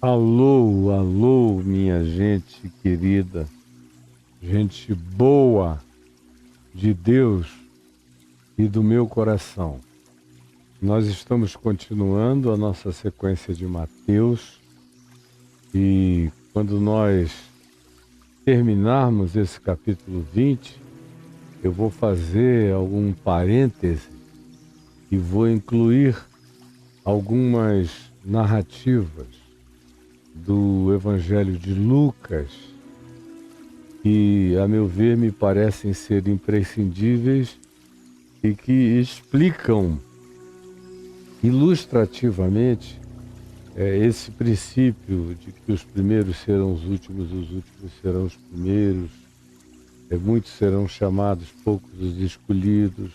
Alô, alô, minha gente querida, gente boa de Deus e do meu coração. Nós estamos continuando a nossa sequência de Mateus e quando nós terminarmos esse capítulo 20, eu vou fazer algum parêntese e vou incluir algumas narrativas do Evangelho de Lucas que, a meu ver, me parecem ser imprescindíveis e que explicam ilustrativamente esse princípio de que os primeiros serão os últimos serão os primeiros, muitos serão chamados, poucos os escolhidos,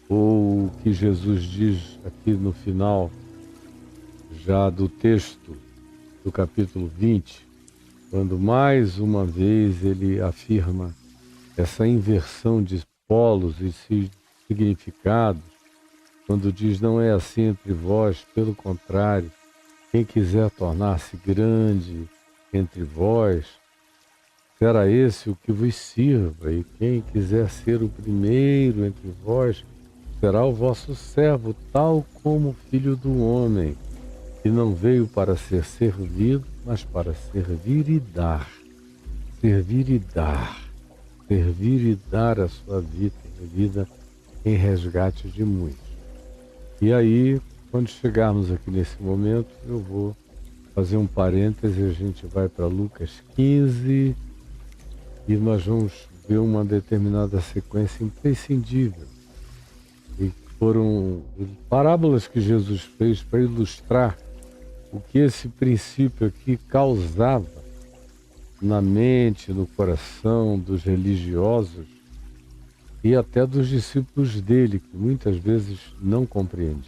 ou o que Jesus diz aqui no final, já do texto do capítulo 20, quando mais uma vez ele afirma essa inversão de polos e significados, quando diz não é assim entre vós, pelo contrário, quem quiser tornar-se grande entre vós, será esse o que vos sirva, e quem quiser ser o primeiro entre vós, será o vosso servo, tal como o Filho do Homem, que não veio para ser servido, mas para servir e dar. Servir e dar. Servir e dar a sua vida em resgate de muitos. E aí, quando chegarmos aqui nesse momento, eu vou fazer um parêntese, a gente vai para Lucas 15 e nós vamos ver uma determinada sequência imprescindível. E foram parábolas que Jesus fez para ilustrar o que esse princípio aqui causava na mente, no coração dos religiosos e até dos discípulos dele, que muitas vezes não compreendiam.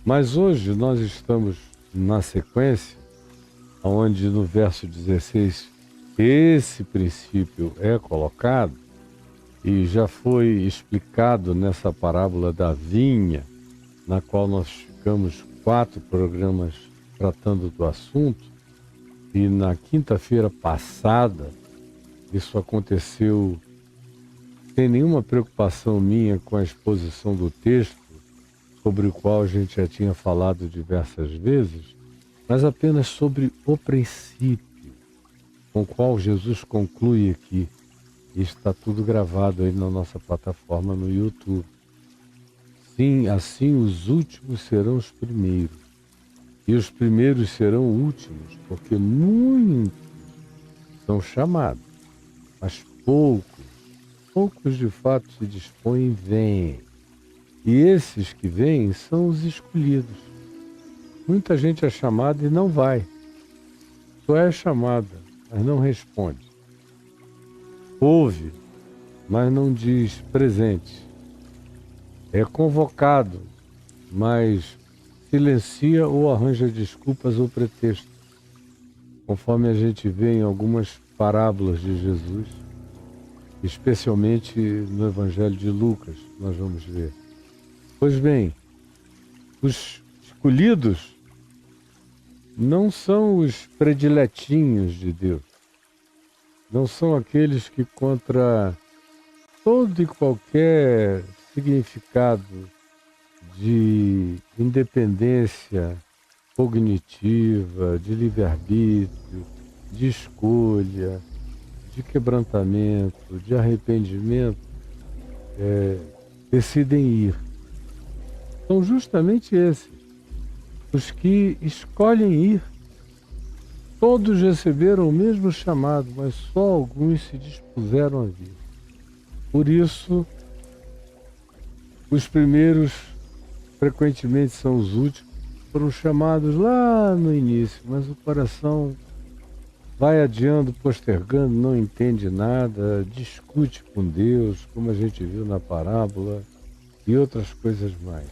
Mas hoje nós estamos na sequência, onde no verso 16 esse princípio é colocado e já foi explicado nessa parábola da vinha, na qual nós ficamos 4 programas tratando do assunto, e na quinta-feira passada isso aconteceu sem nenhuma preocupação minha com a exposição do texto, sobre o qual a gente já tinha falado diversas vezes, mas apenas sobre o princípio com o qual Jesus conclui aqui. E está tudo gravado aí na nossa plataforma no YouTube. Sim, assim os últimos serão os primeiros, e os primeiros serão últimos, porque muitos são chamados, mas poucos de fato se dispõem e vêm. E esses que vêm são os escolhidos. Muita gente é chamada e não vai. Só é chamada, mas não responde. Ouve, mas não diz presente. É convocado, mas silencia ou arranja desculpas ou pretextos, conforme a gente vê em algumas parábolas de Jesus, especialmente no Evangelho de Lucas, nós vamos ver. Pois bem, os escolhidos não são os prediletinhos de Deus, não são aqueles que, contra todo e qualquer significado de independência cognitiva, de livre-arbítrio, de escolha, de quebrantamento, de arrependimento, decidem ir. São justamente esses, os que escolhem ir. Todos receberam o mesmo chamado, mas só alguns se dispuseram a vir. Por isso, os primeiros frequentemente são os últimos, foram chamados lá no início, mas o coração vai adiando, postergando, não entende nada, discute com Deus, como a gente viu na parábola, e outras coisas mais.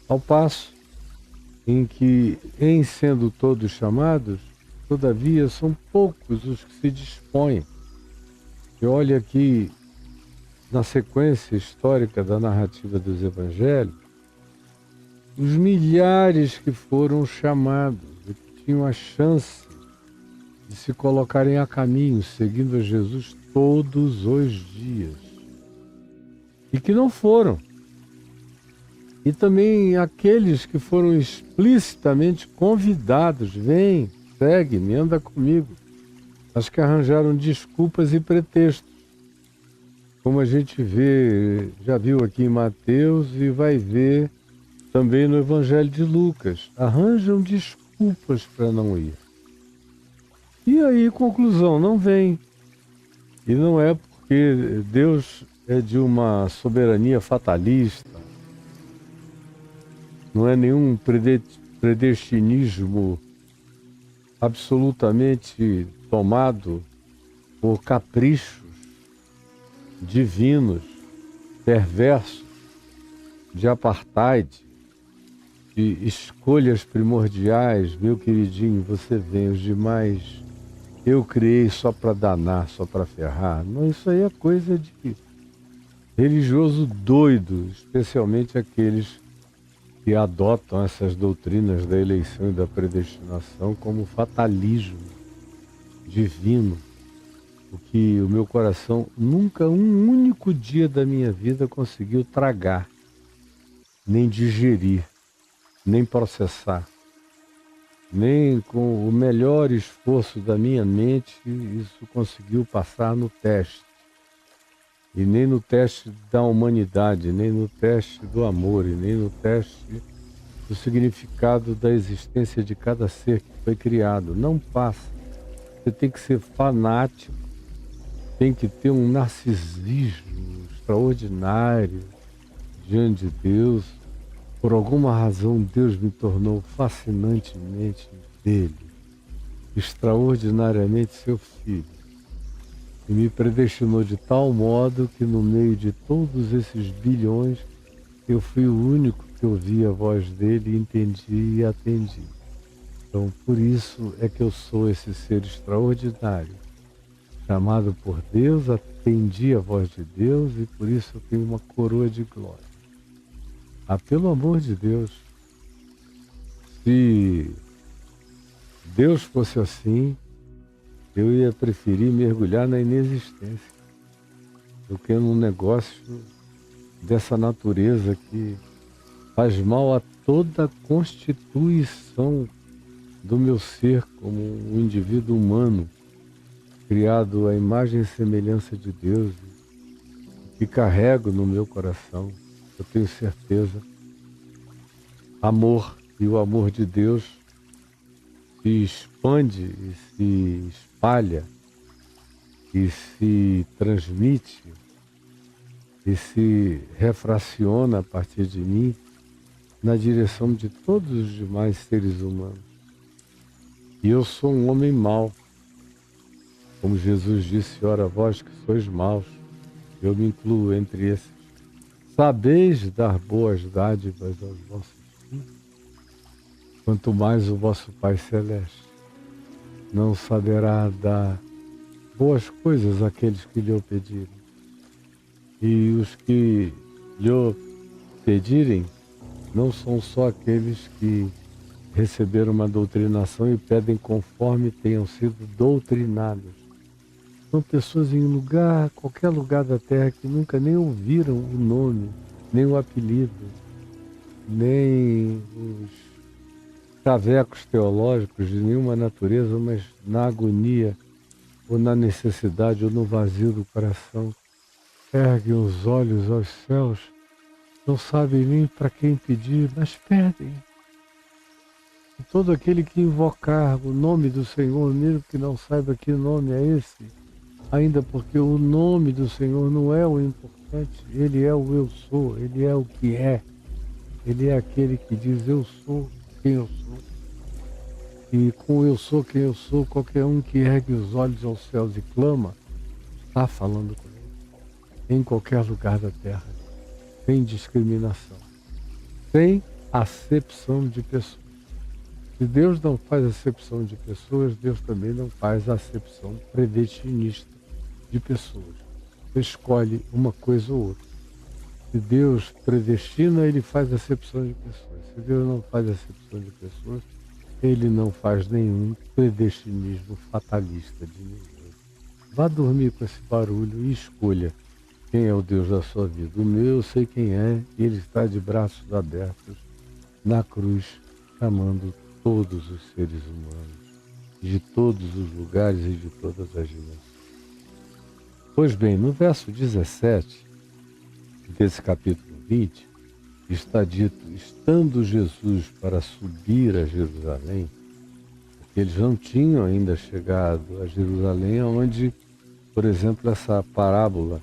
Ao passo em que, em sendo todos chamados, todavia são poucos os que se dispõem. E olha aqui, na sequência histórica da narrativa dos evangelhos, os milhares que foram chamados e tinham a chance de se colocarem a caminho, seguindo a Jesus todos os dias. E que não foram. E também aqueles que foram explicitamente convidados, vem, segue-me, anda comigo. Mas que arranjaram desculpas e pretextos. Como a gente vê, já viu aqui em Mateus e vai ver também no Evangelho de Lucas. Arranjam desculpas para não ir. E aí, conclusão, não vem. E não é porque Deus é de uma soberania fatalista. Não é nenhum predestinismo absolutamente tomado por caprichos divinos, perversos, de apartheid, de escolhas primordiais. Meu queridinho, você vem, os demais eu criei só para danar, só para ferrar. Não, isso aí é coisa de religioso doido, especialmente aqueles que adotam essas doutrinas da eleição e da predestinação como fatalismo divino, o que o meu coração nunca, um único dia da minha vida conseguiu tragar, nem digerir, nem processar. Nem com o melhor esforço da minha mente isso conseguiu passar no teste. E nem no teste da humanidade, nem no teste do amor, e nem no teste do significado da existência de cada ser que foi criado. Não passa. Você tem que ser fanático, tem que ter um narcisismo extraordinário diante de Deus. Por alguma razão, Deus me tornou fascinantemente dele, extraordinariamente seu filho, e me predestinou de tal modo que no meio de todos esses bilhões, eu fui o único que ouvi a voz dele, entendi e atendi. Então, por isso é que eu sou esse ser extraordinário, chamado por Deus, atendi a voz de Deus e por isso eu tenho uma coroa de glória. Ah, pelo amor de Deus, se Deus fosse assim, eu ia preferir mergulhar na inexistência do que num negócio dessa natureza que faz mal a toda a constituição do meu ser como um indivíduo humano, criado à imagem e semelhança de Deus, que carrego no meu coração. Eu tenho certeza, amor, e o amor de Deus se expande e se espalha e se transmite e se refraciona a partir de mim na direção de todos os demais seres humanos. E eu sou um homem mau, como Jesus disse, ora vós que sois maus, eu me incluo entre esses. Sabeis dar boas dádivas aos vossos filhos, quanto mais o vosso Pai Celeste não saberá dar boas coisas àqueles que lhe o pedirem. E os que lhe o pedirem não são só aqueles que receberam uma doutrinação e pedem conforme tenham sido doutrinados. São pessoas em qualquer lugar da Terra que nunca nem ouviram o nome, nem o apelido, nem os chavecos teológicos de nenhuma natureza, mas na agonia, ou na necessidade, ou no vazio do coração, erguem os olhos aos céus, não sabem nem para quem pedir, mas pedem. E todo aquele que invocar o nome do Senhor, mesmo que não saiba que nome é esse, ainda porque o nome do Senhor não é o importante, Ele é o eu sou, Ele é o que é. Ele é aquele que diz eu sou quem eu sou. E com eu sou quem eu sou, qualquer um que ergue os olhos aos céus e clama, está falando com Ele. Em qualquer lugar da terra, sem discriminação, sem acepção de pessoas. Se Deus não faz acepção de pessoas, Deus também não faz acepção predestinista de pessoas. Você escolhe uma coisa ou outra. Se Deus predestina, Ele faz acepção de pessoas. Se Deus não faz acepção de pessoas, ele não faz nenhum predestinismo fatalista de ninguém. Vá dormir com esse barulho e escolha quem é o Deus da sua vida. O meu eu sei quem é, e ele está de braços abertos na cruz, chamando todos os seres humanos, de todos os lugares e de todas as dimensões. Pois bem, no verso 17 desse capítulo 20, está dito, estando Jesus para subir a Jerusalém, porque eles não tinham ainda chegado a Jerusalém, onde, por exemplo, essa parábola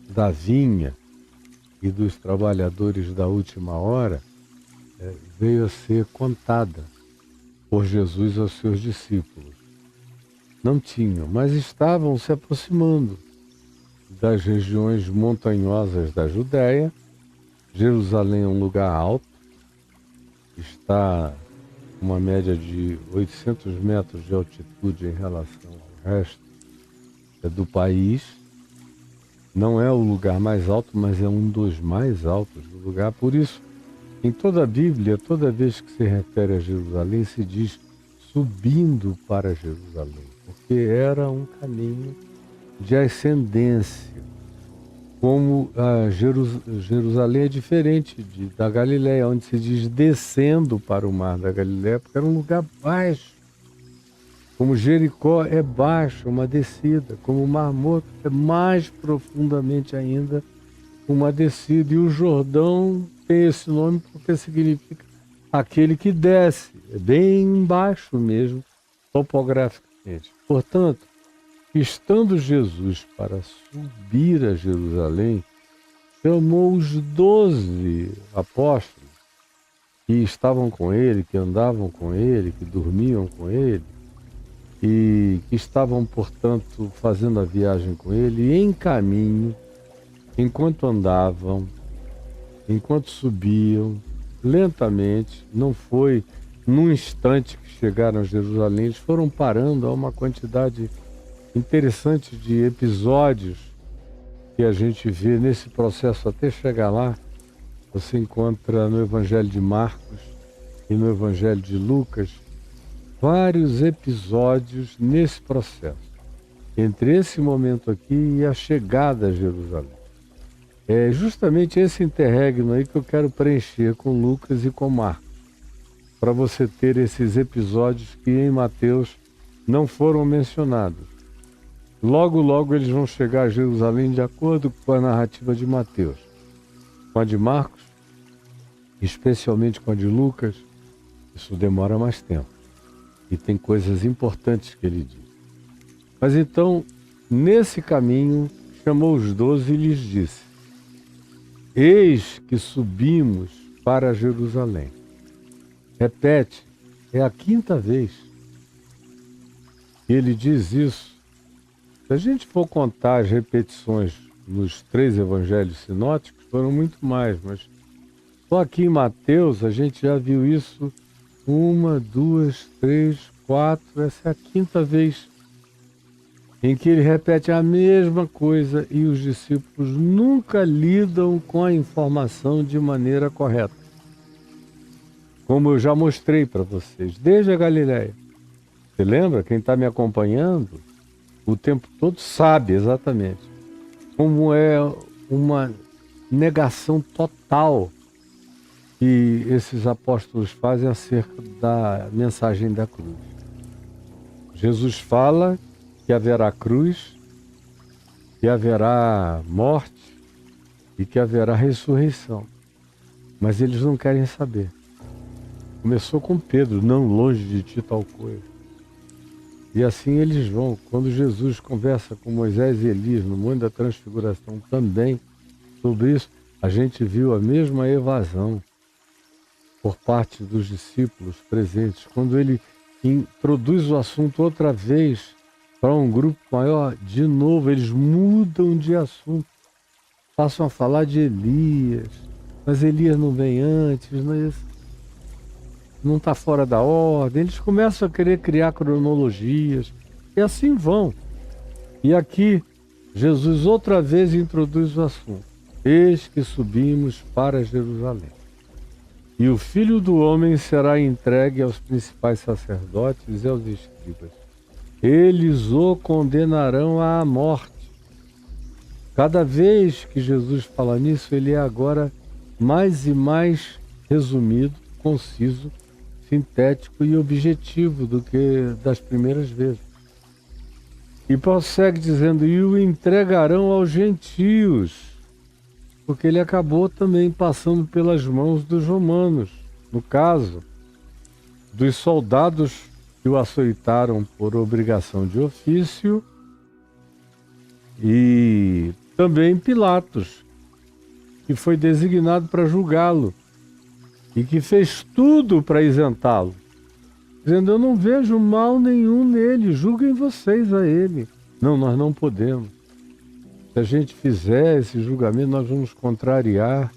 da vinha e dos trabalhadores da última hora veio a ser contada por Jesus aos seus discípulos. Não tinham, mas estavam se aproximando das regiões montanhosas da Judéia. Jerusalém é um lugar alto, está uma média de 800 metros de altitude em relação ao resto do país. Não é o lugar mais alto, mas é um dos mais altos do lugar. Por isso, em toda a Bíblia, toda vez que se refere a Jerusalém, se diz subindo para Jerusalém, porque era um caminho de ascendência. Como Jerusalém é diferente da Galileia, onde se diz descendo para o mar da Galileia, porque era um lugar baixo. Como Jericó é baixo, uma descida. Como o Mar Morto é mais profundamente ainda uma descida. E o Jordão tem esse nome porque significa aquele que desce. É bem baixo mesmo, topograficamente. Portanto, estando Jesus para subir a Jerusalém, chamou os 12 apóstolos que estavam com ele, que andavam com ele, que dormiam com ele, e que estavam, portanto, fazendo a viagem com ele, e em caminho, enquanto andavam, enquanto subiam, lentamente, não foi num instante que chegaram a Jerusalém, eles foram parando a uma quantidade interessante de episódios que a gente vê nesse processo até chegar lá. Você encontra no Evangelho de Marcos e no Evangelho de Lucas vários episódios nesse processo, entre esse momento aqui e a chegada a Jerusalém. É justamente esse interregno aí que eu quero preencher com Lucas e com Marcos, para você ter esses episódios que em Mateus não foram mencionados. Logo, logo eles vão chegar a Jerusalém de acordo com a narrativa de Mateus. Com a de Marcos, especialmente com a de Lucas, isso demora mais tempo. E tem coisas importantes que ele diz. Mas então, nesse caminho, chamou os 12 e lhes disse: eis que subimos para Jerusalém. Repete, é a 5ª vez que ele diz isso. Se a gente for contar as repetições nos 3 evangelhos sinóticos, foram muito mais, mas só aqui em Mateus a gente já viu isso 1, 2, 3, 4, essa é a 5ª vez em que ele repete a mesma coisa e os discípulos nunca lidam com a informação de maneira correta. Como eu já mostrei para vocês, desde a Galileia. Você lembra? Quem está me acompanhando o tempo todo sabe exatamente como é uma negação total que esses apóstolos fazem acerca da mensagem da cruz. Jesus fala que haverá cruz, que haverá morte e que haverá ressurreição, mas eles não querem saber. Começou com Pedro, não longe de ti tal coisa. E assim eles vão. Quando Jesus conversa com Moisés e Elias no Monte da Transfiguração também sobre isso, a gente viu a mesma evasão por parte dos discípulos presentes. Quando ele introduz o assunto outra vez para um grupo maior, de novo eles mudam de assunto. Passam a falar de Elias, mas Elias não vem antes, não está fora da ordem. Eles começam a querer criar cronologias e assim vão. E aqui Jesus outra vez introduz o assunto: eis que subimos para Jerusalém. E o Filho do Homem será entregue aos principais sacerdotes e aos escribas. Eles o condenarão à morte. Cada vez que Jesus fala nisso, ele é agora mais e mais resumido, conciso, sintético e objetivo do que das primeiras vezes. E prossegue dizendo, e o entregarão aos gentios, porque ele acabou também passando pelas mãos dos romanos, no caso, dos soldados que o açoitaram por obrigação de ofício, e também Pilatos, que foi designado para julgá-lo e que fez tudo para isentá-lo, dizendo, eu não vejo mal nenhum nele, julguem vocês a ele. Não, nós não podemos. Se a gente fizer esse julgamento, nós vamos contrariar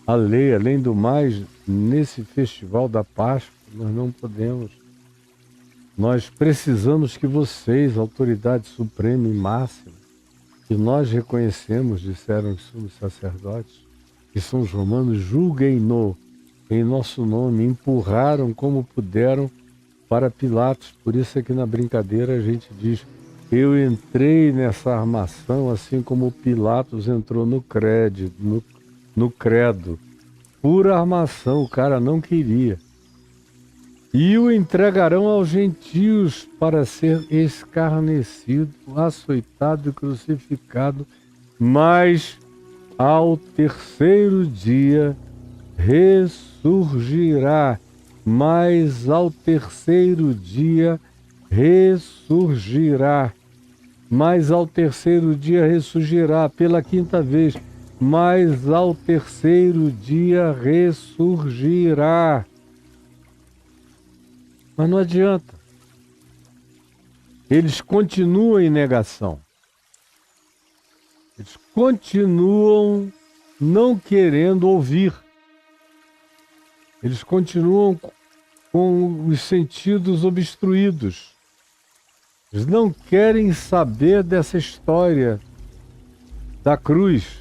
a lei. Além do mais, nesse festival da Páscoa, nós não podemos. Nós precisamos que vocês, autoridade suprema e máxima, que nós reconhecemos, disseram os sumos sacerdotes, que são os romanos, julguem-no em nosso nome, empurraram como puderam para Pilatos. Por isso é que na brincadeira a gente diz, eu entrei nessa armação assim como Pilatos entrou no credo. Pura armação, o cara não queria. E o entregarão aos gentios para ser escarnecido, açoitado e crucificado, mas ao terceiro dia ressurgirá. Mas ao terceiro dia ressurgirá. Mas ao terceiro dia ressurgirá pela quinta vez. Mas ao terceiro dia ressurgirá. Mas não adianta. Eles continuam em negação. Eles continuam não querendo ouvir. Eles continuam com os sentidos obstruídos. Eles não querem saber dessa história da cruz,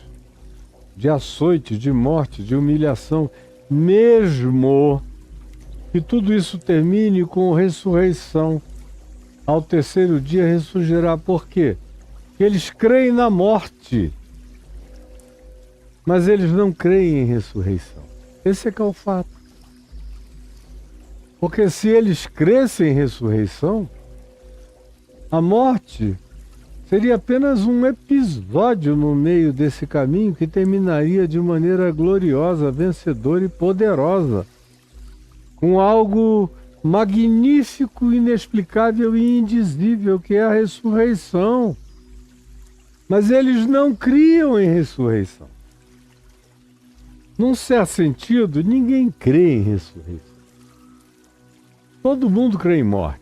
de açoite, de morte, de humilhação, mesmo que tudo isso termine com ressurreição. Ao terceiro dia ressurgirá. Por quê? Porque eles creem na morte, mas eles não creem em ressurreição. Esse é que é o fato. Porque se eles crescem em ressurreição, a morte seria apenas um episódio no meio desse caminho que terminaria de maneira gloriosa, vencedora e poderosa, com algo magnífico, inexplicável e indizível, que é a ressurreição. Mas eles não criam em ressurreição. Num certo sentido, ninguém crê em ressurreição. Todo mundo crê em morte.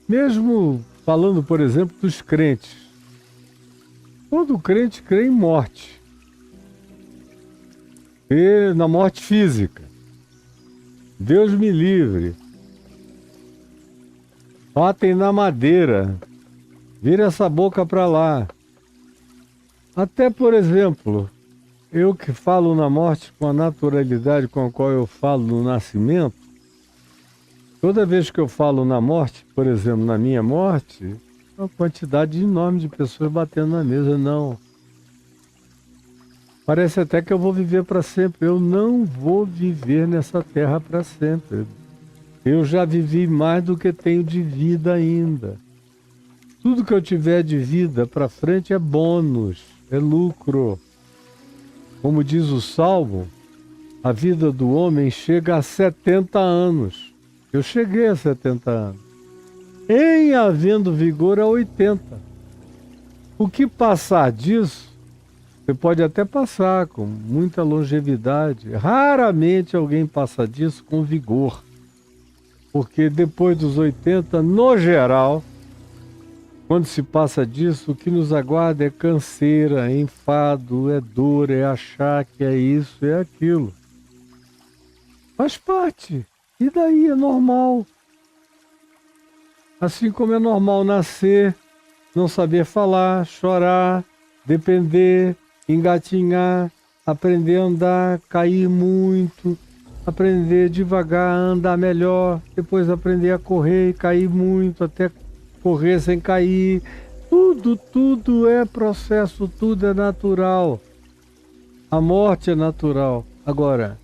Mesmo falando, por exemplo, dos crentes. Todo crente crê em morte. E na morte física. Deus me livre. Batem na madeira. Vira essa boca para lá. Até, por exemplo, eu que falo na morte com a naturalidade com a qual eu falo no nascimento, toda vez que eu falo na morte, por exemplo, na minha morte, uma quantidade enorme de pessoas batendo na mesa. Não. Parece até que eu vou viver para sempre. Eu não vou viver nessa terra para sempre. Eu já vivi mais do que tenho de vida ainda. Tudo que eu tiver de vida para frente é bônus, é lucro. Como diz o Salmo, a vida do homem chega a 70 anos. Eu cheguei a 70 anos. Em havendo vigor a 80. O que passar disso, você pode até passar com muita longevidade. Raramente alguém passa disso com vigor. Porque depois dos 80, no geral, quando se passa disso, o que nos aguarda é canseira, é enfado, é dor, é achar que é isso, é aquilo. Faz parte. E daí é normal. Assim como é normal nascer, não saber falar, chorar, depender, engatinhar, aprender a andar, cair muito, aprender devagar a andar melhor, depois aprender a correr e cair muito, até correr sem cair. Tudo é processo, tudo é natural. A morte é natural. Agora,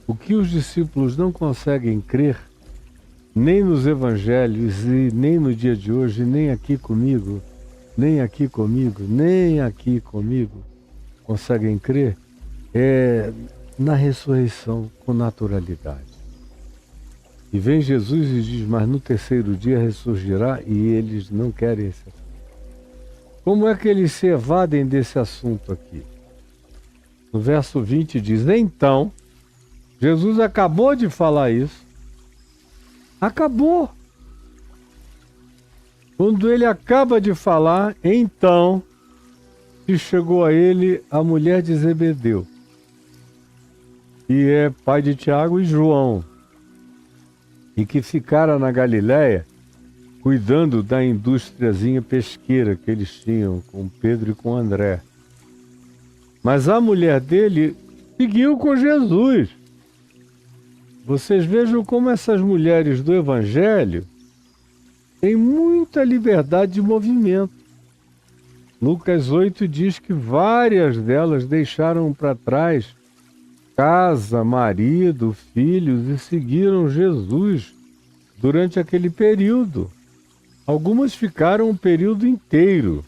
o que os discípulos não conseguem crer, nem nos evangelhos e nem no dia de hoje, nem aqui comigo, conseguem crer, é na ressurreição com naturalidade. E vem Jesus e diz, mas no terceiro dia ressurgirá, e eles não querem esse assunto. Como é que eles se evadem desse assunto aqui? No verso 20 diz, então, Jesus acabou de falar isso. Acabou. Quando ele acaba de falar, então, se chegou a ele a mulher de Zebedeu, que é pai de Tiago e João, e que ficara na Galiléia, cuidando da indústriazinha pesqueira que eles tinham com Pedro e com André. Mas a mulher dele seguiu com Jesus. Vocês vejam como essas mulheres do Evangelho têm muita liberdade de movimento. Lucas 8 diz que várias delas deixaram para trás casa, marido, filhos e seguiram Jesus durante aquele período. Algumas ficaram um período inteiro,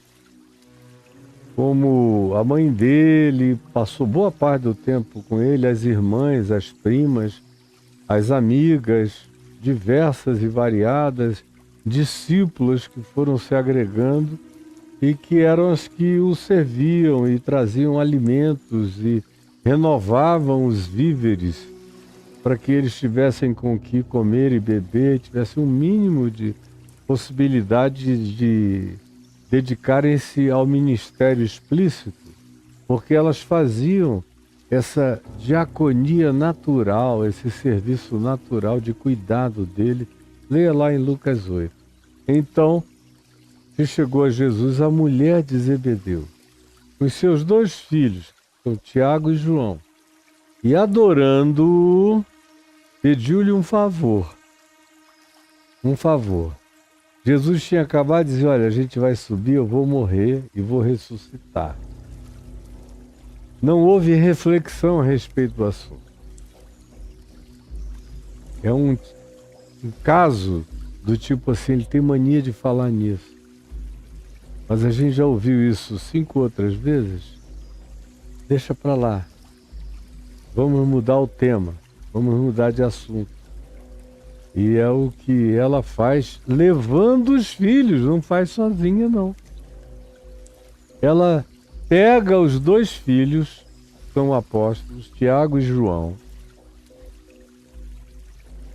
como a mãe dele passou boa parte do tempo com ele, as irmãs, as primas, as amigas, diversas e variadas, discípulas que foram se agregando e que eram as que o serviam e traziam alimentos e renovavam os víveres para que eles tivessem com que comer e beber, tivessem um mínimo de possibilidade de dedicarem-se ao ministério explícito, porque elas faziam essa diaconia natural, esse serviço natural de cuidado dele. Leia lá em Lucas 8. Então, se chegou a Jesus a mulher de Zebedeu, com os seus 2 filhos, são Tiago e João, e adorando-o, pediu-lhe um favor. Jesus tinha acabado de dizer, olha, a gente vai subir, eu vou morrer e vou ressuscitar. Não houve reflexão a respeito do assunto. É um caso do tipo assim, ele tem mania de falar nisso. Mas a gente já ouviu isso 5 outras vezes. Deixa para lá. Vamos mudar o tema, vamos mudar de assunto. E é o que ela faz levando os filhos, não faz sozinha não. Ela pega os 2 filhos, são apóstolos, Tiago e João,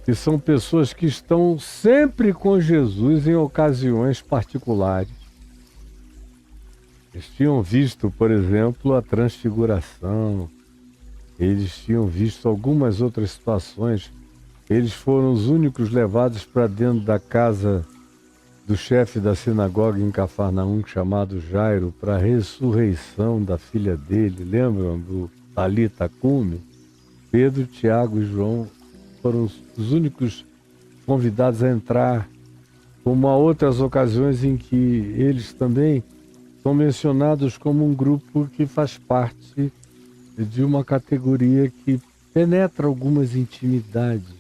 que são pessoas que estão sempre com Jesus em ocasiões particulares. Eles tinham visto, por exemplo, a transfiguração, eles tinham visto algumas outras situações. Eles foram os únicos levados para dentro da casa do chefe da sinagoga em Cafarnaum, chamado Jairo, para a ressurreição da filha dele. Lembram do Talita Cume? Pedro, Tiago e João foram os únicos convidados a entrar, como há outras ocasiões em que eles também são mencionados como um grupo que faz parte de uma categoria que penetra algumas intimidades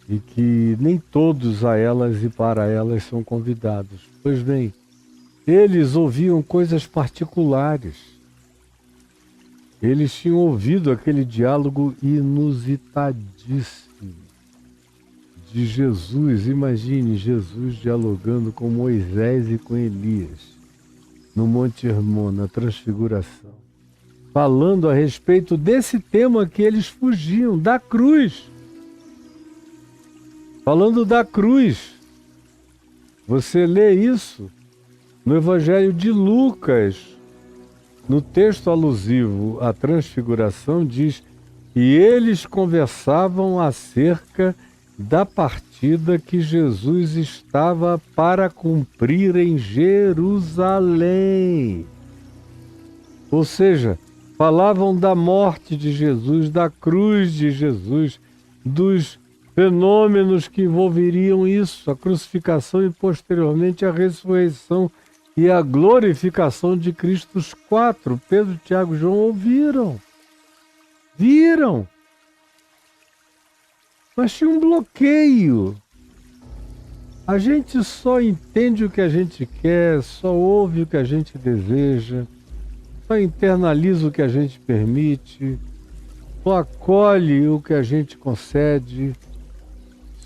e que nem todos a elas e para elas são convidados. Pois bem, eles ouviam coisas particulares. Eles tinham ouvido aquele diálogo inusitadíssimo de Jesus. Imagine Jesus dialogando com Moisés e com Elias no Monte Hermon, na Transfiguração, falando a respeito desse tema que eles fugiam, da cruz. Falando da cruz. Você lê isso no Evangelho de Lucas, no texto alusivo à transfiguração, diz: e eles conversavam acerca da partida que Jesus estava para cumprir em Jerusalém. Ou seja, falavam da morte de Jesus, da cruz de Jesus, dos fenômenos que envolveriam isso, a crucificação e posteriormente a ressurreição e a glorificação de Cristo. Os quatro, Pedro, Tiago e João, ouviram, viram, mas tinha um bloqueio. A gente só entende o que a gente quer, só ouve o que a gente deseja, só internaliza o que a gente permite, só acolhe o que a gente concede,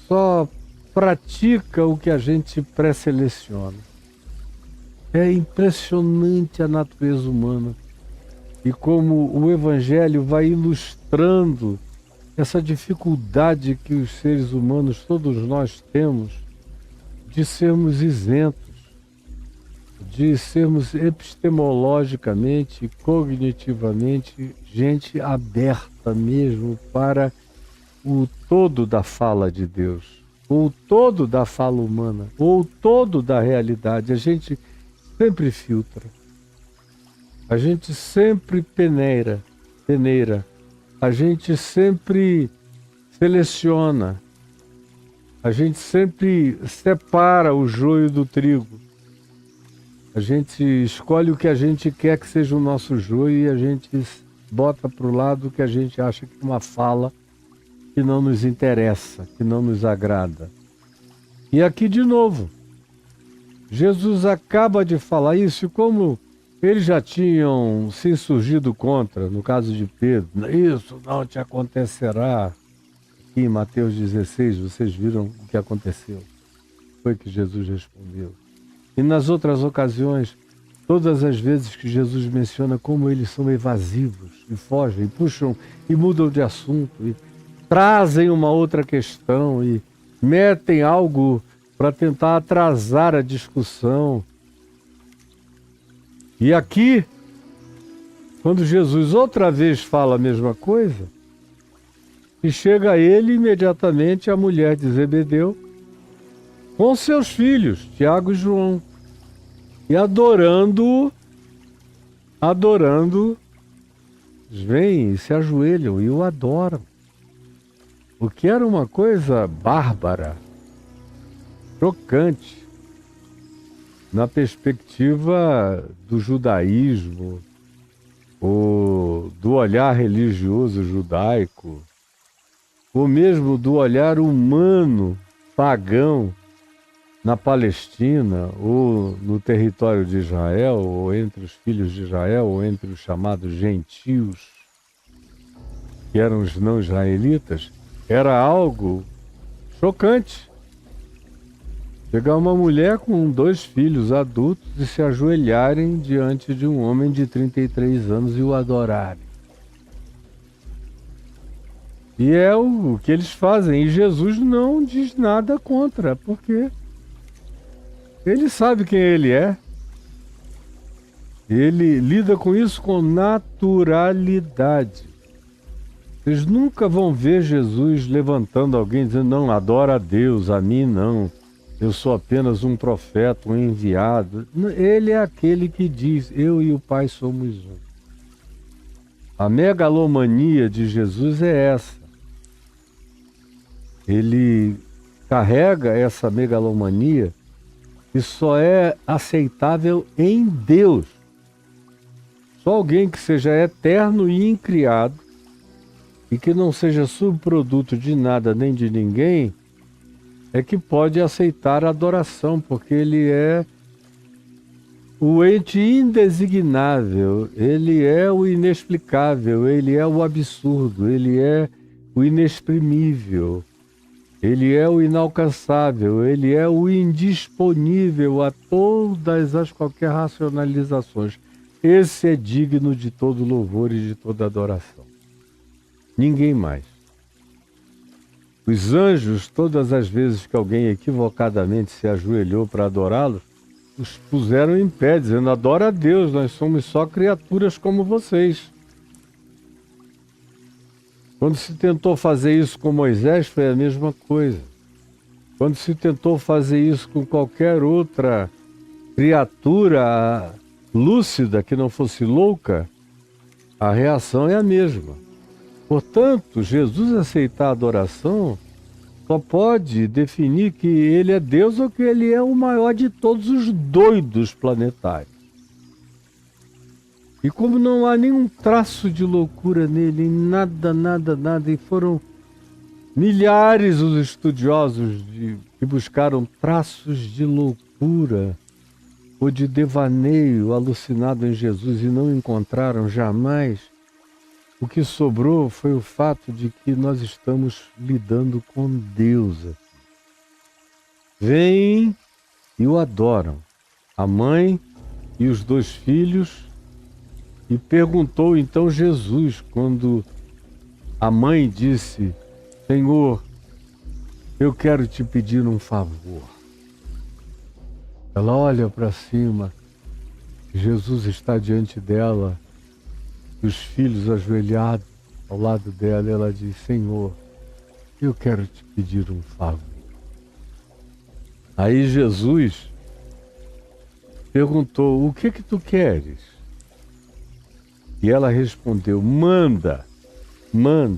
só pratica o que a gente pré-seleciona. É impressionante a natureza humana e como o Evangelho vai ilustrando essa dificuldade que os seres humanos, todos nós temos, de sermos isentos, de sermos epistemologicamente, cognitivamente, gente aberta mesmo para o todo da fala de Deus, ou o todo da fala humana, ou o todo da realidade. A gente sempre filtra, a gente sempre peneira, a gente sempre seleciona, a gente sempre separa o joio do trigo. A gente escolhe o que a gente quer que seja o nosso joio e a gente bota para o lado o que a gente acha que é uma fala que não nos interessa, que não nos agrada. E aqui de novo, Jesus acaba de falar isso, e como eles já tinham se insurgido contra, no caso de Pedro, isso não te acontecerá. Aqui em Mateus 16, vocês viram o que aconteceu. Foi que Jesus respondeu. E nas outras ocasiões, todas as vezes que Jesus menciona como eles são evasivos, e fogem, e puxam, e mudam de assunto, e trazem uma outra questão, e metem algo para tentar atrasar a discussão. E aqui, quando Jesus outra vez fala a mesma coisa, e chega a ele imediatamente a mulher de Zebedeu, com seus filhos, Tiago e João, e adorando, eles vêm e se ajoelham e o adoram. O que era uma coisa bárbara, chocante, na perspectiva do judaísmo, ou do olhar religioso judaico, ou mesmo do olhar humano, pagão, na Palestina, ou no território de Israel, ou entre os filhos de Israel, ou entre os chamados gentios, que eram os não israelitas, era algo chocante. Chegar uma mulher com 2 filhos adultos e se ajoelharem diante de um homem de 33 anos e o adorarem. E é o que eles fazem. E Jesus não diz nada contra, porque ele sabe quem ele é. Ele lida com isso com naturalidade. Vocês nunca vão ver Jesus levantando alguém dizendo, não, adora a Deus, a mim não. Eu sou apenas um profeta, um enviado. Ele é aquele que diz, eu e o Pai somos um. A megalomania de Jesus é essa. Ele carrega essa megalomania e só é aceitável em Deus. Só alguém que seja eterno e incriado e que não seja subproduto de nada nem de ninguém é que pode aceitar a adoração, porque ele é o ente indesignável, ele é o inexplicável, ele é o absurdo, ele é o inexprimível, ele é o inalcançável, ele é o indisponível a todas as qualquer racionalizações. Esse é digno de todo louvor e de toda adoração. Ninguém mais. Os anjos, todas as vezes que alguém equivocadamente se ajoelhou para adorá-los, os puseram em pé, dizendo, adora a Deus, nós somos só criaturas como vocês. Quando se tentou fazer isso com Moisés, foi a mesma coisa. Quando se tentou fazer isso com qualquer outra criatura lúcida que não fosse louca, a reação é a mesma. Portanto, Jesus aceitar a adoração só pode definir que ele é Deus ou que ele é o maior de todos os doidos planetários. E como não há nenhum traço de loucura nele, nada, e foram milhares os estudiosos que buscaram traços de loucura ou de devaneio alucinado em Jesus e não encontraram jamais, o que sobrou foi o fato de que nós estamos lidando com Deus aqui. Vêm e o adoram, a mãe e os 2 filhos, e perguntou então Jesus, quando a mãe disse: Senhor, eu quero te pedir um favor. Ela olha para cima, Jesus está diante dela, os filhos ajoelhados ao lado dela, ela diz: Senhor, eu quero te pedir um favor. Aí Jesus perguntou: o que tu queres? E ela respondeu: manda,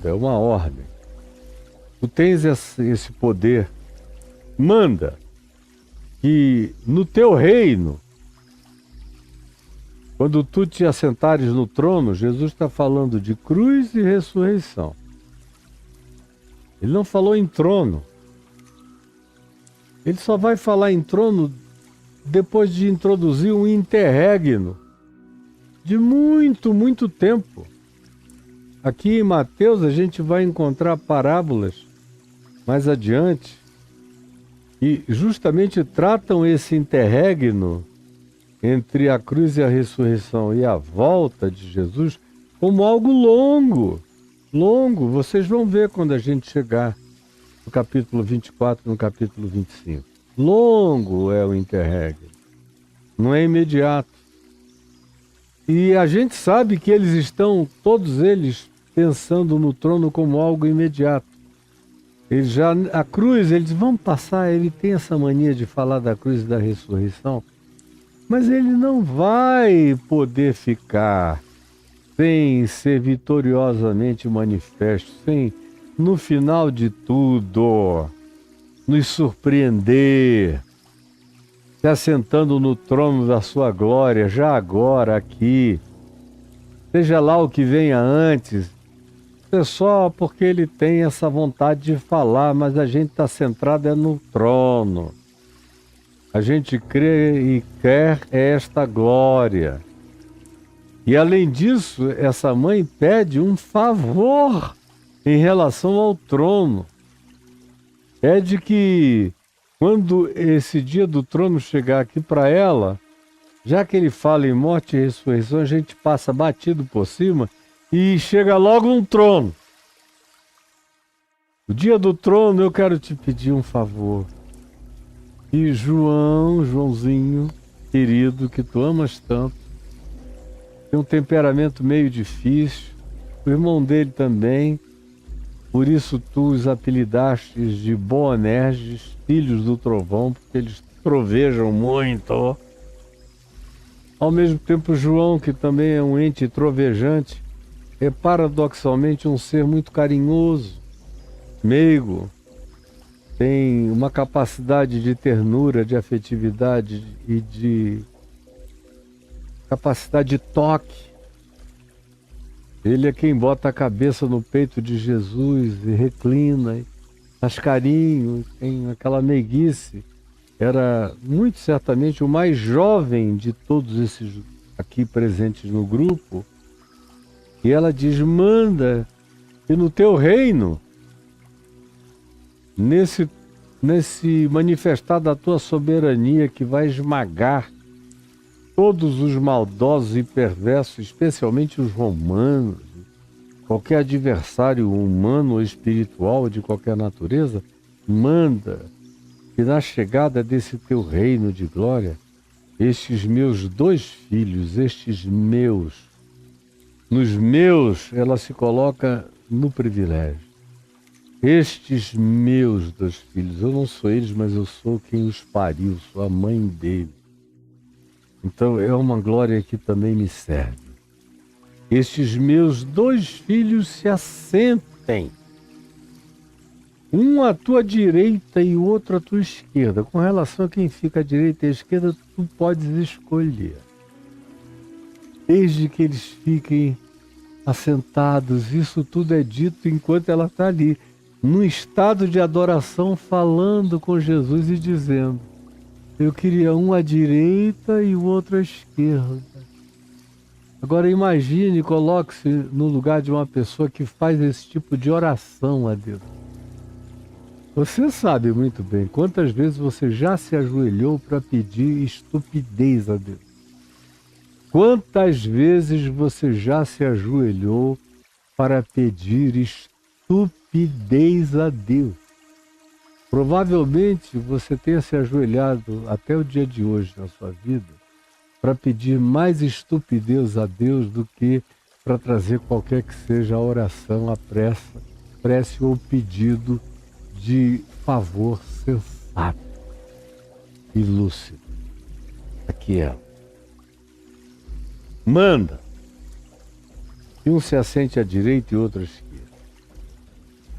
é uma ordem. Tu tens esse poder, manda que no teu reino, quando tu te assentares no trono, Jesus está falando de cruz e ressurreição. Ele não falou em trono. Ele só vai falar em trono depois de introduzir um interregno de muito tempo. Aqui em Mateus a gente vai encontrar parábolas mais adiante que justamente tratam esse interregno entre a cruz e a ressurreição e a volta de Jesus como algo longo. Vocês vão ver quando a gente chegar no capítulo 24, no capítulo 25. Longo é o interregno, não é imediato. E a gente sabe que eles estão, todos eles, pensando no trono como algo imediato. A cruz, eles vão passar, ele tem essa mania de falar da cruz e da ressurreição, mas ele não vai poder ficar sem ser vitoriosamente manifesto, sem, no final de tudo, nos surpreender, se assentando no trono da sua glória, já agora aqui, seja lá o que venha antes, é só porque ele tem essa vontade de falar, mas a gente está centrado no trono. A gente crê e quer esta glória. E além disso, essa mãe pede um favor em relação ao trono. Pede que, quando esse dia do trono chegar aqui para ela, já que ele fala em morte e ressurreição, a gente passa batido por cima e chega logo um trono. O dia do trono, eu quero te pedir um favor. E Joãozinho, querido, que tu amas tanto, tem um temperamento meio difícil, o irmão dele também, por isso tu os apelidastes de Boanerges, filhos do trovão, porque eles trovejam muito. Ao mesmo tempo, João, que também é um ente trovejante, é paradoxalmente um ser muito carinhoso, meigo, tem uma capacidade de ternura, de afetividade e de capacidade de toque. Ele é quem bota a cabeça no peito de Jesus e reclina, e faz carinho, tem aquela meiguice. Era muito certamente o mais jovem de todos esses aqui presentes no grupo. E ela diz: manda que no teu reino, nesse manifestar da tua soberania que vai esmagar todos os maldosos e perversos, especialmente os romanos, qualquer adversário humano ou espiritual de qualquer natureza, manda que na chegada desse teu reino de glória, estes meus 2 filhos, nos meus, ela se coloca no privilégio. Estes meus 2 filhos, eu não sou eles, mas eu sou quem os pariu, sou a mãe deles. Então é uma glória que também me serve. estes meus 2 filhos se assentem, um à tua direita e o outro à tua esquerda. Com relação a quem fica à direita e à esquerda, tu podes escolher, desde que eles fiquem assentados. Isso tudo é dito enquanto ela está ali, num estado de adoração, falando com Jesus e dizendo: eu queria um à direita e o outro à esquerda. Agora imagine, coloque-se no lugar de uma pessoa que faz esse tipo de oração a Deus. Você sabe muito bem quantas vezes você já se ajoelhou para pedir estupidez a Deus. Quantas vezes você já se ajoelhou para pedir estupidez a Deus? Provavelmente você tenha se ajoelhado até o dia de hoje na sua vida para pedir mais estupidez a Deus do que para trazer qualquer que seja a oração, a prece ou pedido de favor sensato e lúcido. Aqui é. Manda que um se assente à direita e outro à esquerda.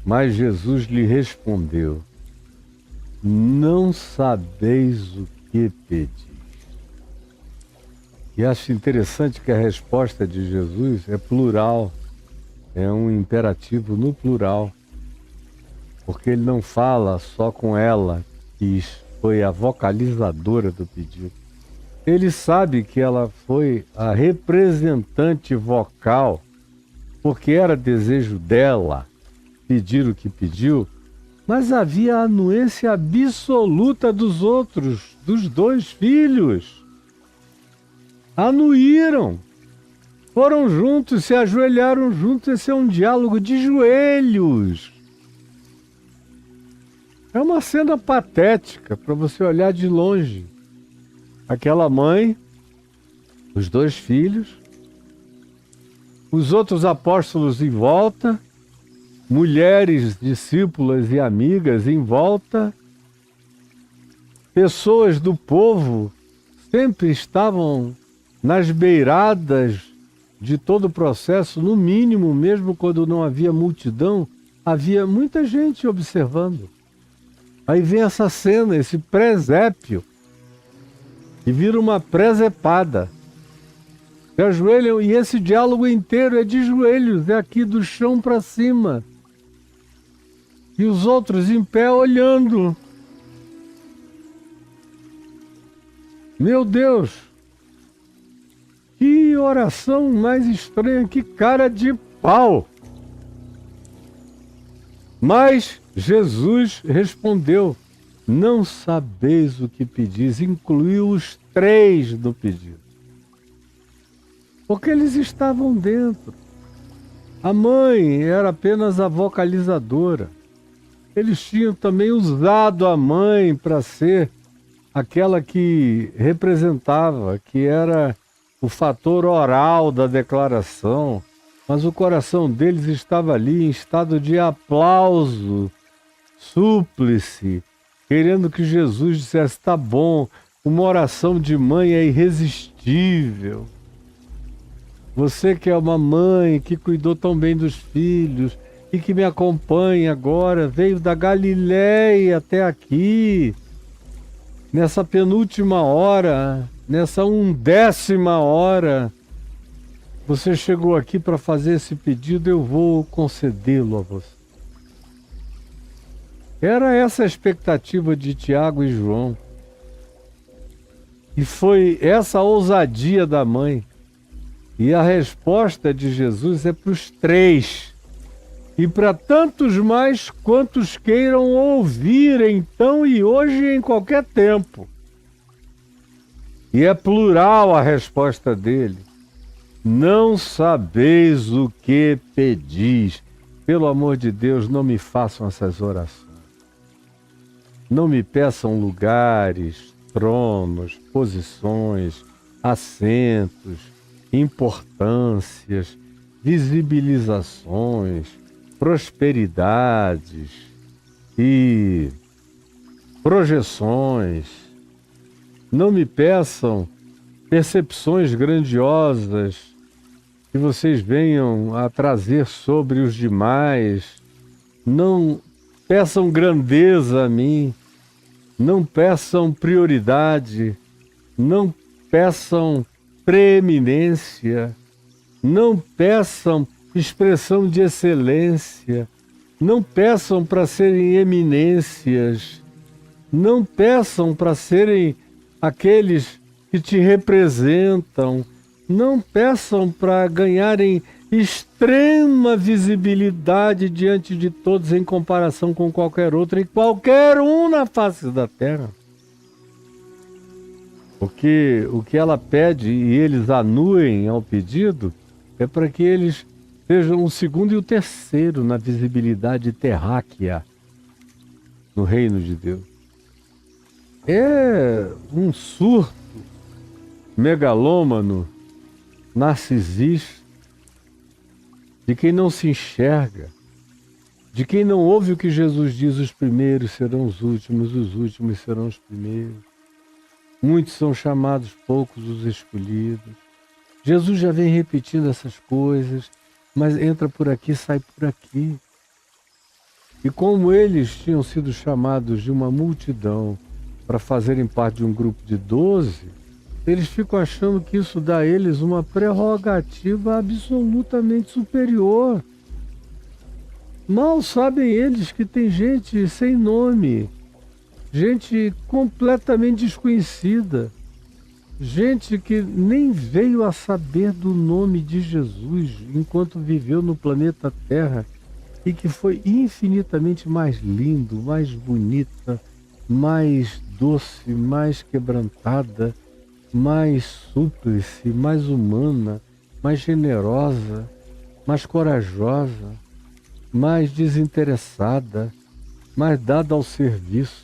Mas Jesus lhe respondeu: não sabeis o que pedis. E acho interessante que a resposta de Jesus é plural, é um imperativo no plural, porque ele não fala só com ela, que foi a vocalizadora do pedido. Ele sabe que ela foi a representante vocal, porque era desejo dela pedir o que pediu, mas havia a anuência absoluta dos outros, dos 2 filhos. Anuíram, foram juntos, se ajoelharam juntos. Esse é um diálogo de joelhos. É uma cena patética para você olhar de longe. Aquela mãe, os 2 filhos, os outros apóstolos em volta, mulheres, discípulas e amigas em volta, pessoas do povo sempre estavam nas beiradas de todo o processo, no mínimo, mesmo quando não havia multidão, havia muita gente observando. Aí vem essa cena, esse presépio, e vira uma presepada. Se ajoelham, e esse diálogo inteiro é de joelhos, é aqui do chão para cima. E os outros em pé olhando. Meu Deus! Que oração mais estranha, que cara de pau! Mas Jesus respondeu: não sabeis o que pedis. Incluiu os 3 no pedido, porque eles estavam dentro. A mãe era apenas a vocalizadora. Eles tinham também usado a mãe para ser aquela que representava, que era o fator oral da declaração, mas o coração deles estava ali em estado de aplauso, súplice, querendo que Jesus dissesse: tá bom, uma oração de mãe é irresistível. Você que é uma mãe que cuidou tão bem dos filhos e que me acompanha agora, veio da Galileia até aqui, nessa penúltima hora, nessa 1ª hora, você chegou aqui para fazer esse pedido, eu vou concedê-lo a você. Era essa a expectativa de Tiago e João. E foi essa a ousadia da mãe. E a resposta de Jesus é para os 3. E para tantos mais quantos queiram ouvir então e hoje e em qualquer tempo. E é plural a resposta dele. Não sabeis o que pedis. Pelo amor de Deus, não me façam essas orações. Não me peçam lugares, tronos, posições, assentos, importâncias, visibilizações, prosperidades e projeções. Não me peçam percepções grandiosas, que vocês venham a trazer sobre os demais. Não peçam grandeza a mim, não peçam prioridade, não peçam preeminência, não peçam expressão de excelência, não peçam para serem eminências, não peçam para serem aqueles que te representam, não peçam para ganharem extrema visibilidade diante de todos em comparação com qualquer outro e qualquer um na face da terra. Porque o que ela pede e eles anuem ao pedido é para que eles sejam o segundo e o terceiro na visibilidade terráquea no reino de Deus. É um surto megalômano, narcisista, de quem não se enxerga, de quem não ouve o que Jesus diz: os primeiros serão os últimos serão os primeiros. Muitos são chamados, poucos os escolhidos. Jesus já vem repetindo essas coisas, mas entra por aqui, sai por aqui. E como eles tinham sido chamados de uma multidão para fazerem parte de um grupo de 12, eles ficam achando que isso dá a eles uma prerrogativa absolutamente superior. Mal sabem eles que tem gente sem nome, gente completamente desconhecida, gente que nem veio a saber do nome de Jesus enquanto viveu no planeta Terra e que foi infinitamente mais lindo, mais bonita, mais doce, mais quebrantada, mais súplice, mais humana, mais generosa, mais corajosa, mais desinteressada, mais dada ao serviço,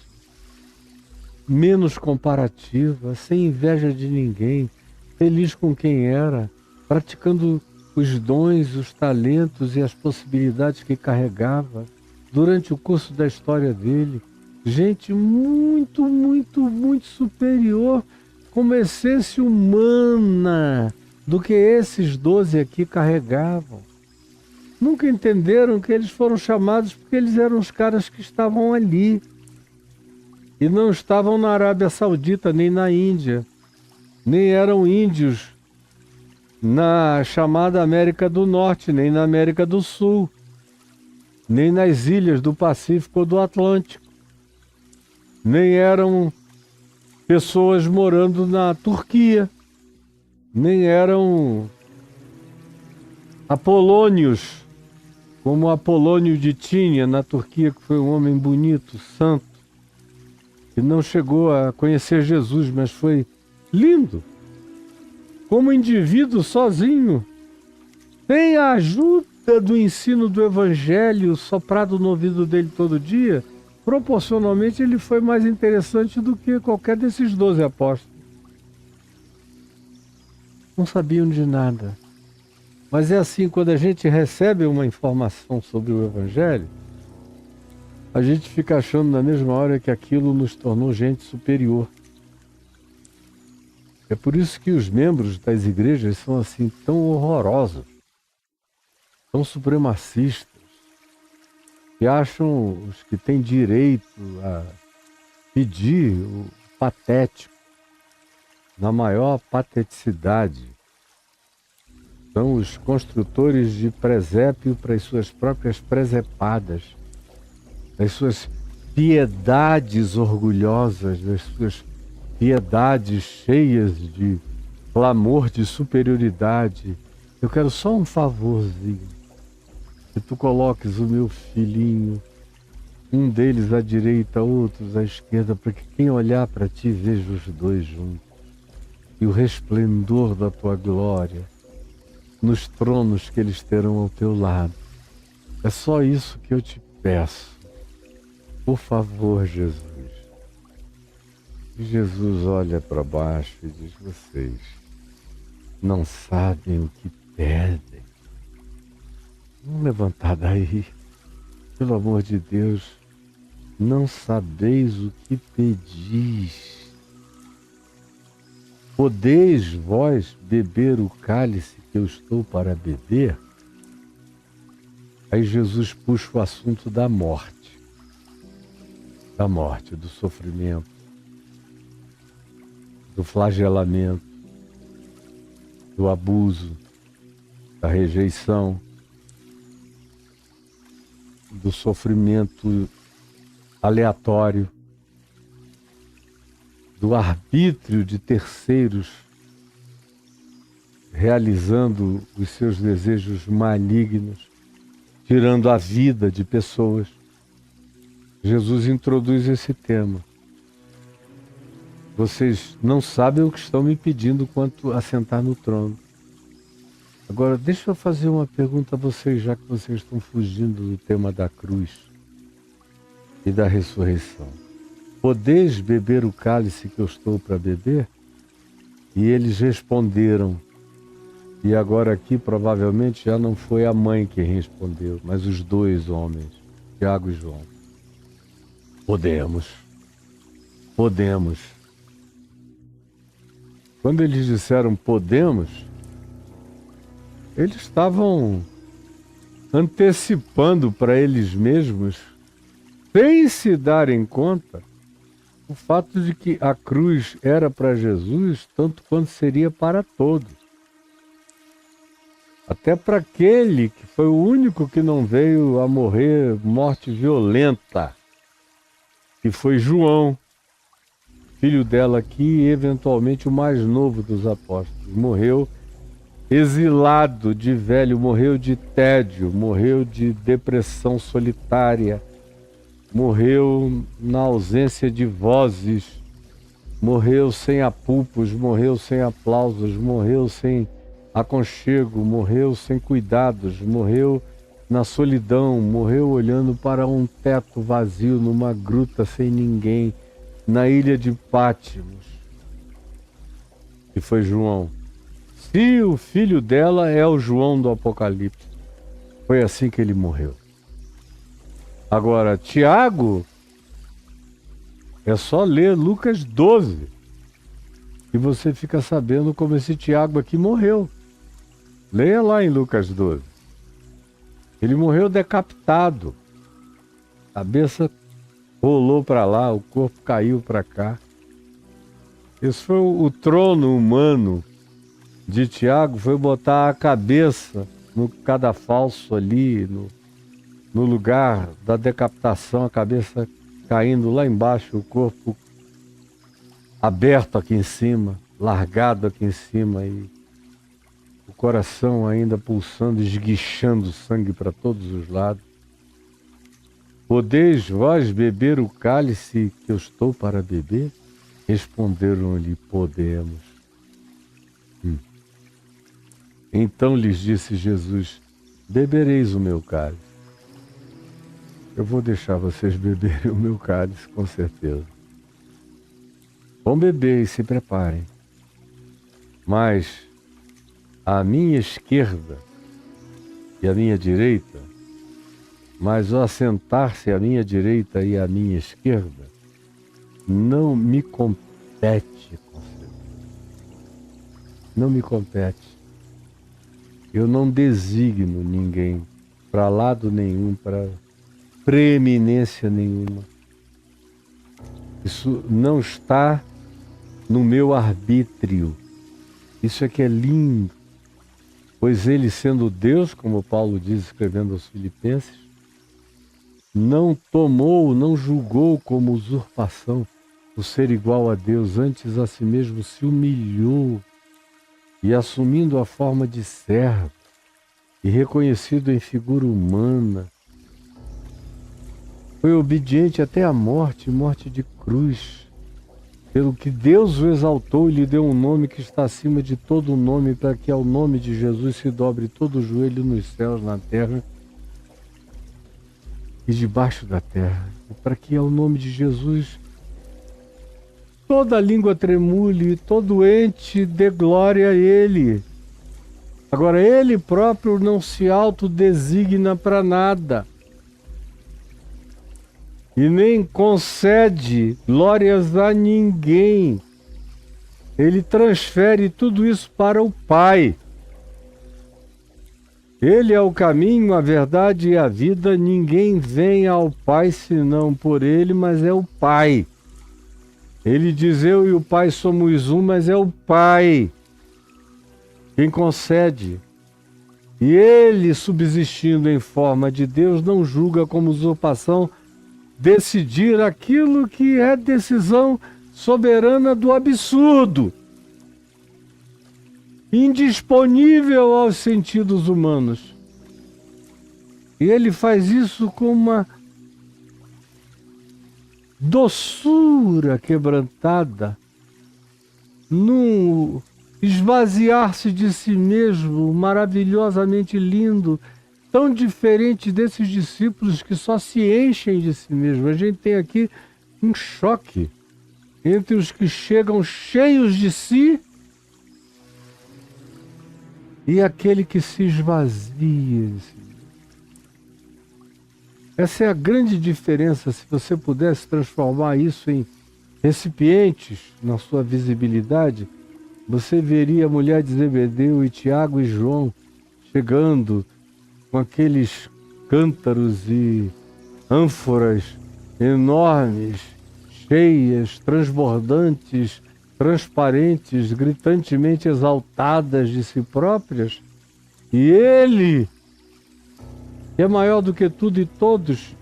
menos comparativa, sem inveja de ninguém, feliz com quem era, praticando os dons, os talentos e as possibilidades que carregava durante o curso da história dele. Gente muito, muito, muito superior, com uma essência humana do que esses 12 aqui carregavam. Nunca entenderam que eles foram chamados porque eles eram os caras que estavam ali. E não estavam na Arábia Saudita, nem na Índia. Nem eram índios na chamada América do Norte, nem na América do Sul. Nem nas ilhas do Pacífico ou do Atlântico. Nem eram pessoas morando na Turquia. Nem eram apolônios, como Apolônio de Tínia, na Turquia, que foi um homem bonito, santo, que não chegou a conhecer Jesus, mas foi lindo. Como indivíduo sozinho, sem a ajuda do ensino do Evangelho soprado no ouvido dele todo dia, proporcionalmente ele foi mais interessante do que qualquer desses 12 apóstolos. Não sabiam de nada. Mas é assim, quando a gente recebe uma informação sobre o Evangelho, a gente fica achando na mesma hora que aquilo nos tornou gente superior. É por isso que os membros das igrejas são assim tão horrorosos, tão supremacistas, que acham os que têm direito a pedir o patético, na maior pateticidade. São os construtores de presépio para as suas próprias presepadas, das suas piedades orgulhosas, das suas piedades cheias de clamor de superioridade. Eu quero só um favorzinho, que tu coloques o meu filhinho, um deles à direita, outros à esquerda, para que quem olhar para ti veja os dois juntos, e o resplendor da tua glória nos tronos que eles terão ao teu lado. É só isso que eu te peço. Por favor, Jesus. E Jesus olha para baixo e diz: vocês não sabem o que pedem. Vamos levantar daí. Pelo amor de Deus, não sabeis o que pedis. podeis vós beber o cálice que eu estou para beber? Aí Jesus puxa o assunto da morte, do sofrimento, do flagelamento, do abuso, da rejeição, do sofrimento aleatório, do arbítrio de terceiros realizando os seus desejos malignos, tirando a vida de pessoas. Jesus introduz esse tema. Vocês não sabem o que estão me pedindo quanto a sentar no trono. Agora, deixa eu fazer uma pergunta a vocês, já que vocês estão fugindo do tema da cruz e da ressurreição. Podeis beber o cálice que eu estou para beber? E eles responderam. E agora aqui provavelmente já não foi a mãe que respondeu, mas os dois homens, Tiago e João. Podemos. Podemos. Quando eles disseram podemos, eles estavam antecipando para eles mesmos, sem se darem conta, o fato de que a cruz era para Jesus tanto quanto seria para todos. Até para aquele que foi o único que não veio a morrer morte violenta, que foi João, filho dela aqui e eventualmente o mais novo dos apóstolos. Morreu exilado de velho, morreu de tédio, morreu de depressão solitária, morreu na ausência de vozes, morreu sem apupos, morreu sem aplausos, morreu sem aconchego, morreu sem cuidados, morreu na solidão, morreu olhando para um teto vazio numa gruta sem ninguém, na ilha de Pátimos. E foi João. Se o filho dela é o João do Apocalipse, foi assim que ele morreu. Agora, Tiago, é só ler Lucas 12 e você fica sabendo como esse Tiago aqui morreu. Leia lá em Lucas 12. Ele morreu decapitado. A cabeça rolou para lá, o corpo caiu para cá. Esse foi o trono humano de Tiago, foi botar a cabeça no cadafalso ali, no lugar da decapitação, a cabeça caindo lá embaixo, o corpo aberto aqui em cima, largado aqui em cima e o coração ainda pulsando, esguichando sangue para todos os lados. Podeis vós beber o cálice que eu estou para beber? Responderam-lhe, podemos. Então lhes disse Jesus, bebereis o meu cálice. Eu vou deixar vocês beberem o meu cálice, com certeza. Vão beber e se preparem. Mas à minha esquerda e à minha direita, mas ao assentar-se à minha direita e à minha esquerda, não me compete, não me compete. Eu não designo ninguém para lado nenhum, para preeminência nenhuma. Isso não está no meu arbítrio. Isso é que é lindo. Pois ele, sendo Deus, como Paulo diz escrevendo aos Filipenses, não tomou, não julgou como usurpação o ser igual a Deus, antes a si mesmo se humilhou e, assumindo a forma de servo e reconhecido em figura humana, foi obediente até a morte, morte de cruz, pelo que Deus o exaltou e lhe deu um nome que está acima de todo nome, para que ao nome de Jesus se dobre todo o joelho nos céus, na terra e debaixo da terra, e para que ao nome de Jesus toda língua tremule, todo ente dê glória a Ele. Agora, Ele próprio não se autodesigna para nada e nem concede glórias a ninguém. Ele transfere tudo isso para o Pai. Ele é o caminho, a verdade e a vida. Ninguém vem ao Pai senão por Ele, mas é o Pai. Ele diz: eu e o Pai somos um, mas é o Pai quem concede. E Ele, subsistindo em forma de Deus, não julga como usurpação decidir aquilo que é decisão soberana do absurdo, indisponível aos sentidos humanos. E Ele faz isso com uma doçura quebrantada, num esvaziar-se de si mesmo maravilhosamente lindo, tão diferente desses discípulos que só se enchem de si mesmo. A gente tem aqui um choque entre os que chegam cheios de si e aquele que se esvazia de si. Essa é a grande diferença. Se você pudesse transformar isso em recipientes na sua visibilidade, você veria a mulher de Zebedeu e Tiago e João chegando com aqueles cântaros e ânforas enormes, cheias, transbordantes, transparentes, gritantemente exaltadas de si próprias. E Ele, que é maior do que tudo e todos,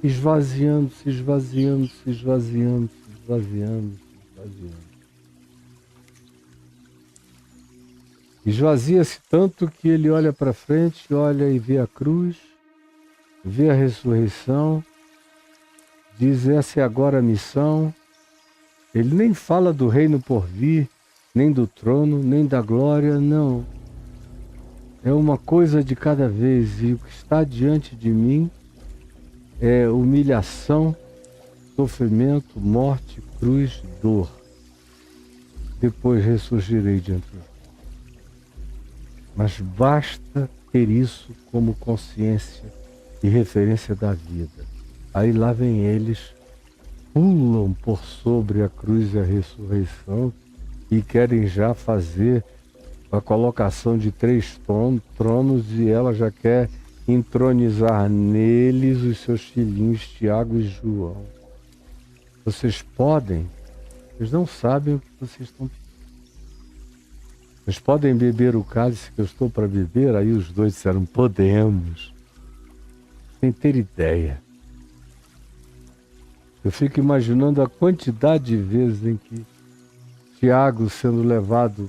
esvaziando-se, esvaziando-se, esvaziando-se, esvaziando-se, esvaziando. Esvazia-se tanto que Ele olha para frente, olha e vê a cruz, vê a ressurreição, diz: essa é agora a missão. Ele nem fala do reino por vir, nem do trono, nem da glória, não. É uma coisa de cada vez, e o que está diante de mim é humilhação, sofrimento, morte, cruz, dor. Depois ressurgirei diante dos homens. Mas basta ter isso como consciência e referência da vida. Aí lá vem eles, pulam por sobre a cruz e a ressurreição e querem já fazer a colocação de 3 tronos, e ela já quer entronizar neles os seus filhinhos Tiago e João. Vocês podem, eles não sabem o que vocês estão pedindo. Vocês podem beber o cálice que eu estou para beber? Aí os dois disseram: podemos. Sem ter ideia. Eu fico imaginando a quantidade de vezes em que Tiago, sendo levado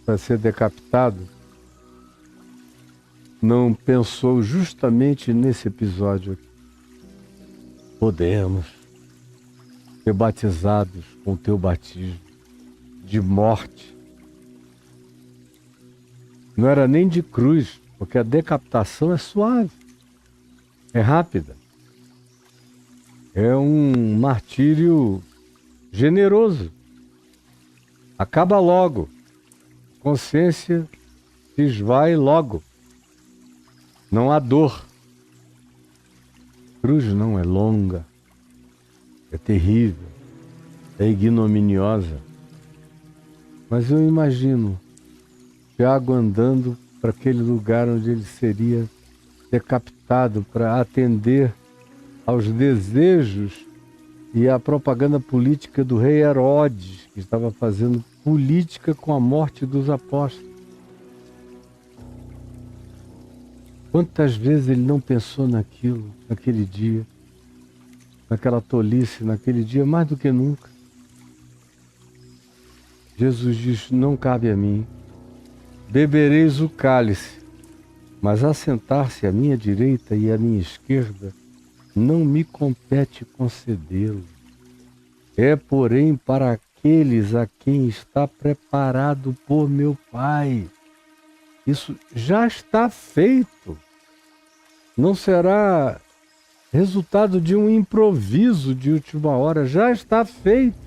para ser decapitado, não pensou justamente nesse episódio aqui. Podemos ser batizados com o teu batismo de morte. Não era nem de cruz, porque a decapitação é suave, é rápida. É um martírio generoso. Acaba logo. Consciência se esvai logo. Não há dor. Cruz não é longa, é terrível, é ignominiosa. Mas eu imagino Tiago andando para aquele lugar onde ele seria decapitado para atender aos desejos e à propaganda política do rei Herodes, que estava fazendo política com a morte dos apóstolos. Quantas vezes ele não pensou naquilo, naquele dia, naquela tolice, naquele dia, mais do que nunca. Jesus diz: não cabe a mim. Bebereis o cálice, mas assentar-se à minha direita e à minha esquerda não me compete concedê-lo. É, porém, para aqueles a quem está preparado por meu Pai. Isso já está feito. Não será resultado de um improviso de última hora. Já está feito.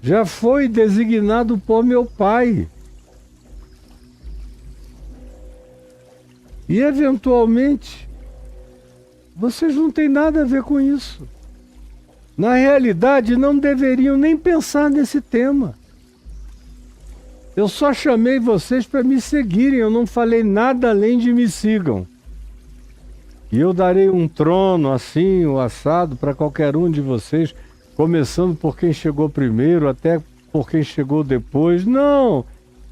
Já foi designado por meu Pai. E, eventualmente, vocês não têm nada a ver com isso. Na realidade, não deveriam nem pensar nesse tema. Eu só chamei vocês para me seguirem, eu não falei nada além de me sigam. E eu darei um trono assim, o assado, para qualquer um de vocês, começando por quem chegou primeiro, até por quem chegou depois. Não!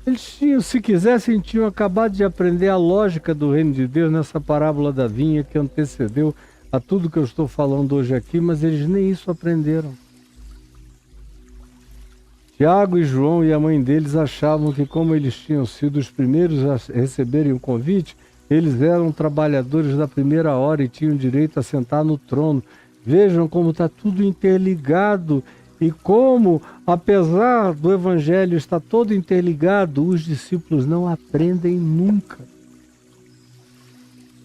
Eles tinham, se quisessem, tinham acabado de aprender a lógica do reino de Deus nessa parábola da vinha que antecedeu a tudo que eu estou falando hoje aqui, mas eles nem isso aprenderam. Tiago e João e a mãe deles achavam que, como eles tinham sido os primeiros a receberem o convite, eles eram trabalhadores da primeira hora e tinham direito a sentar no trono. Vejam como está tudo interligado e como, apesar do evangelho estar todo interligado, os discípulos não aprendem nunca.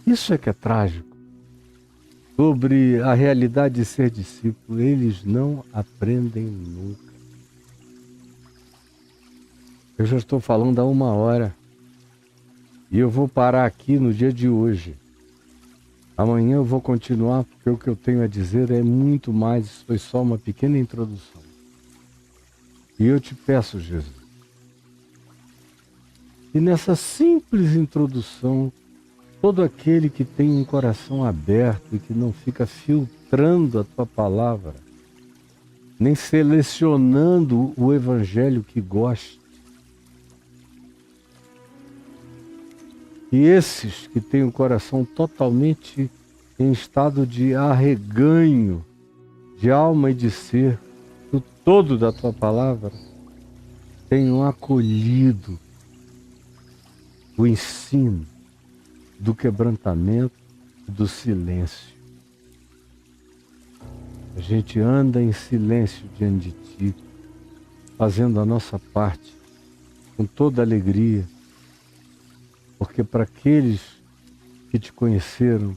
Isso é que é trágico. Sobre a realidade de ser discípulo, eles não aprendem nunca. Eu já estou falando há 1 hora. E eu vou parar aqui no dia de hoje. Amanhã eu vou continuar, porque o que eu tenho a dizer é muito mais. Isso foi só uma pequena introdução. E eu te peço, Jesus, e nessa simples introdução, todo aquele que tem um coração aberto e que não fica filtrando a tua palavra, nem selecionando o evangelho que gosta, e esses que têm o coração totalmente em estado de arreganho, de alma e de ser, do todo da tua palavra, tenham acolhido o ensino do quebrantamento e do silêncio. A gente anda em silêncio diante de ti, fazendo a nossa parte com toda alegria, porque para aqueles que te conheceram,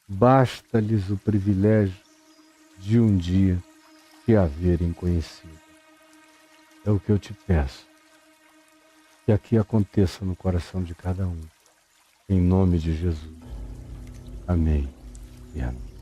basta-lhes o privilégio de um dia te haverem conhecido. É o que eu te peço, que aqui aconteça no coração de cada um, em nome de Jesus. Amém e amém.